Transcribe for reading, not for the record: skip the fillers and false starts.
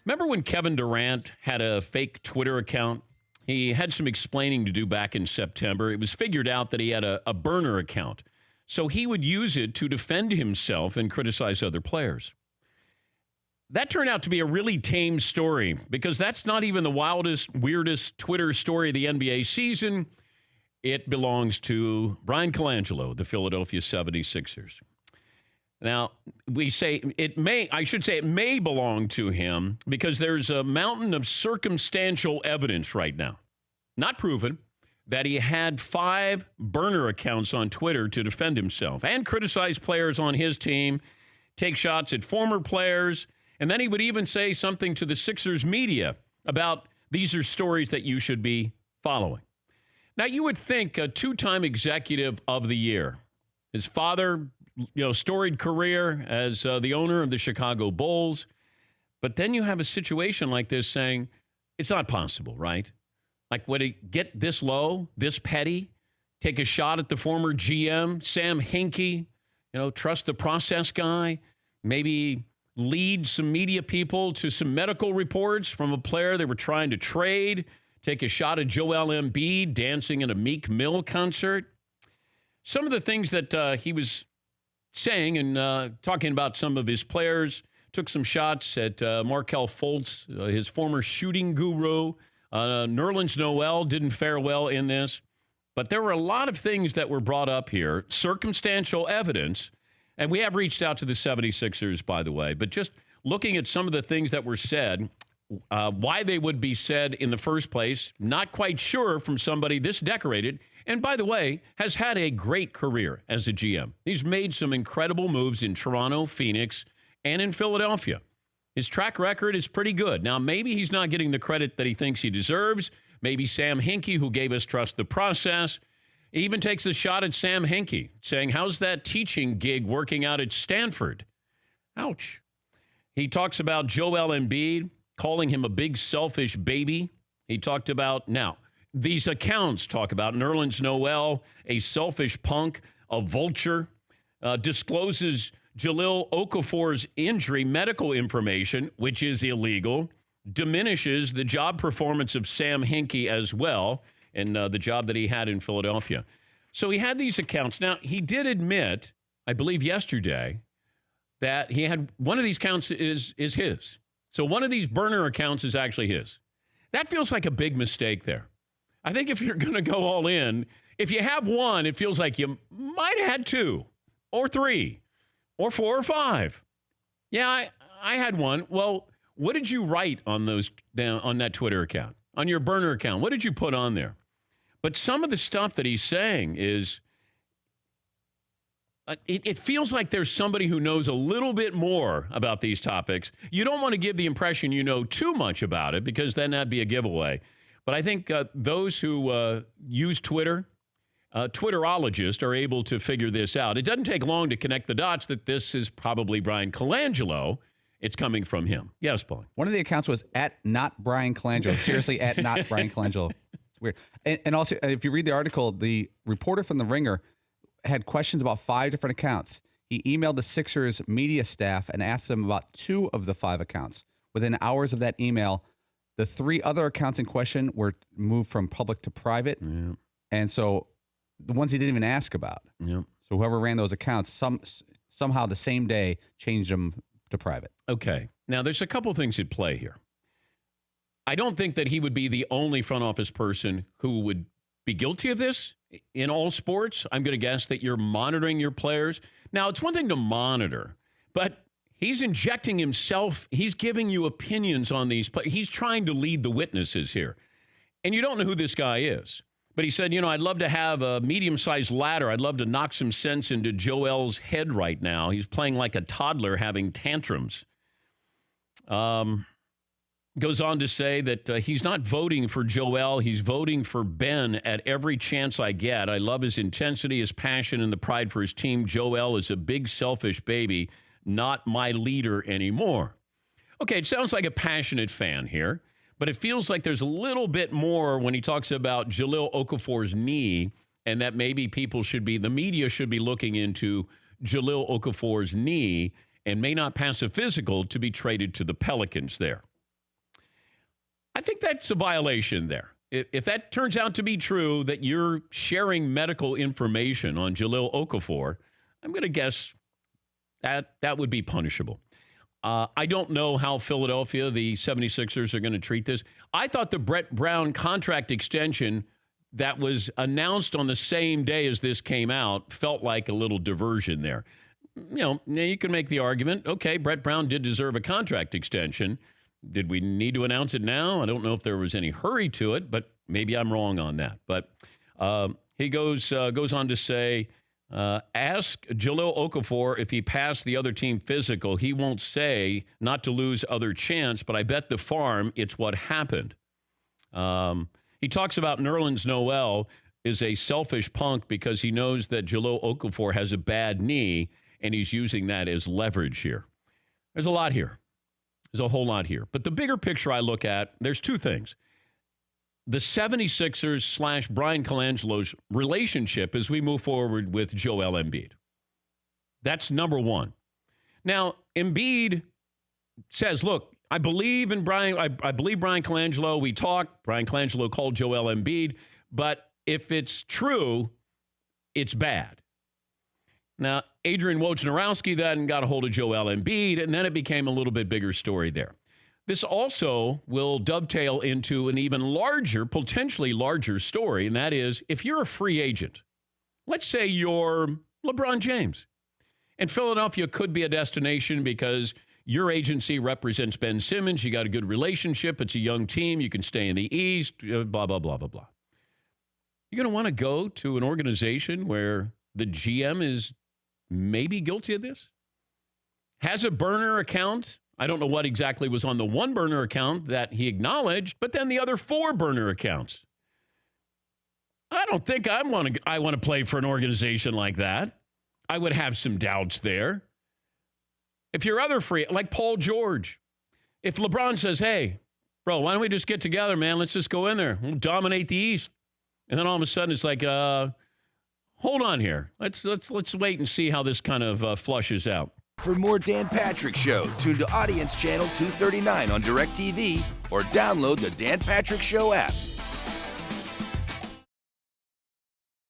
Remember when Kevin Durant had a fake Twitter account? He had some explaining to do back in September. It was figured out that he had a burner account. So he would use it to defend himself and criticize other players. That turned out to be a really tame story because that's not even the wildest, weirdest Twitter story of the NBA season. It belongs to Bryan Colangelo, the Philadelphia 76ers. Now, it may belong to him because there's a mountain of circumstantial evidence right now, not proven, that he had 5 burner accounts on Twitter to defend himself and criticize players on his team, take shots at former players, and then he would even say something to the Sixers media about these are stories that you should be following. Now, you would think a 2-time executive of the year, his father, storied career as the owner of the Chicago Bulls, but then you have a situation like this saying it's not possible, right? Like, would it get this low, this petty, take a shot at the former GM, Sam Hinkie, trust the process guy, maybe lead some media people to some medical reports from a player they were trying to trade, take a shot at Joel Embiid dancing in a Meek Mill concert. Some of the things that he was saying and talking about some of his players, took some shots at Markelle Fultz, his former shooting guru. Nerlens Noel didn't fare well in this. But there were a lot of things that were brought up here, circumstantial evidence. And we have reached out to the 76ers, by the way. But just looking at some of the things that were said, why they would be said in the first place, not quite sure from somebody this decorated. And by the way, has had a great career as a GM. He's made some incredible moves in Toronto, Phoenix, and in Philadelphia. His track record is pretty good. Now, maybe he's not getting the credit that he thinks he deserves. Maybe Sam Hinkie, who gave us Trust the Process, even takes a shot at Sam Hinkie, saying, how's that teaching gig working out at Stanford? Ouch. He talks about Joel Embiid, calling him a big selfish baby. He talked about, now, these accounts talk about Nerlens Noel, a selfish punk, a vulture, discloses Jahlil Okafor's injury medical information, which is illegal, diminishes the job performance of Sam Hinkie as well, and the job that he had in Philadelphia. So he had these accounts. Now, he did admit, I believe yesterday, that he had one of these accounts is his. So one of these burner accounts is actually his. That feels like a big mistake there. I think if you're going to go all in, if you have one, it feels like you might have had 2 or 3 or 4 or 5. Yeah, I had one. Well, what did you write on that Twitter account, on your burner account? What did you put on there? But some of the stuff that he's saying is, it feels like there's somebody who knows a little bit more about these topics. You don't want to give the impression you know too much about it because then that'd be a giveaway. But I think those who use Twitter, Twitterologists, are able to figure this out. It doesn't take long to connect the dots that this is probably Bryan Colangelo. It's coming from him. Yes, Paul. One of the accounts was at not Bryan Colangelo. Seriously, at not Bryan Colangelo. It's weird. And also, if you read the article, the reporter from The Ringer had questions about 5 different accounts. He emailed the Sixers media staff and asked them about 2 of the 5 accounts. Within hours of that email, the 3 other accounts in question were moved from public to private. Yeah. And so the ones he didn't even ask about. Yeah. So whoever ran those accounts somehow the same day changed them to private. Okay. Now, there's a couple things at play here. I don't think that he would be the only front office person who would be guilty of this in all sports. I'm going to guess that you're monitoring your players. Now, it's one thing to monitor, but he's injecting himself. He's giving you opinions on these players. He's trying to lead the witnesses here. And you don't know who this guy is. But he said, I'd love to have a medium-sized ladder. I'd love to knock some sense into Joel's head right now. He's playing like a toddler having tantrums. Goes on to say that he's not voting for Joel. He's voting for Ben at every chance I get. I love his intensity, his passion, and the pride for his team. Joel is a big, selfish baby, not my leader anymore. Okay, it sounds like a passionate fan here. But it feels like there's a little bit more when he talks about Jahlil Okafor's knee and that maybe the media should be looking into Jahlil Okafor's knee and may not pass a physical to be traded to the Pelicans there. I think that's a violation there. If that turns out to be true, that you're sharing medical information on Jahlil Okafor, I'm going to guess that would be punishable. I don't know how Philadelphia, the 76ers, are going to treat this. I thought the Brett Brown contract extension that was announced on the same day as this came out felt like a little diversion there. You can make the argument, okay, Brett Brown did deserve a contract extension. Did we need to announce it now? I don't know if there was any hurry to it, but maybe I'm wrong on that. But he goes on to say, ask Jahlil Okafor if he passed the other team physical. He won't say not to lose other chance, but I bet the farm it's what happened. He talks about Nerlens Noel is a selfish punk because he knows that Jahlil Okafor has a bad knee, and he's using that as leverage here. There's a lot here. There's a whole lot here. But the bigger picture I look at, there's two things. The 76ers / Bryan Colangelo's relationship as we move forward with Joel Embiid. That's number one. Now, Embiid says, look, I believe in Bryan. I believe Bryan Colangelo. We talked. Bryan Colangelo called Joel Embiid. But if it's true, it's bad. Now, Adrian Wojnarowski then got a hold of Joel Embiid, and then it became a little bit bigger story there. This also will dovetail into an even larger, potentially larger story, and that is if you're a free agent, let's say you're LeBron James, and Philadelphia could be a destination because your agency represents Ben Simmons, you got a good relationship, it's a young team, you can stay in the East, blah, blah, blah, blah, blah. You're going to want to go to an organization where the GM is maybe guilty of this? Has a burner account? I don't know what exactly was on the one burner account that he acknowledged, but then the other 4 burner accounts. I don't think I want to play for an organization like that. I would have some doubts there. If you're other free, like Paul George, if LeBron says, hey, bro, why don't we just get together, man? Let's just go in there. We'll dominate the East. And then all of a sudden it's like, hold on here. Let's wait and see how this kind of flushes out. For more Dan Patrick Show, tune to Audience Channel 239 on DirecTV or download the Dan Patrick Show app.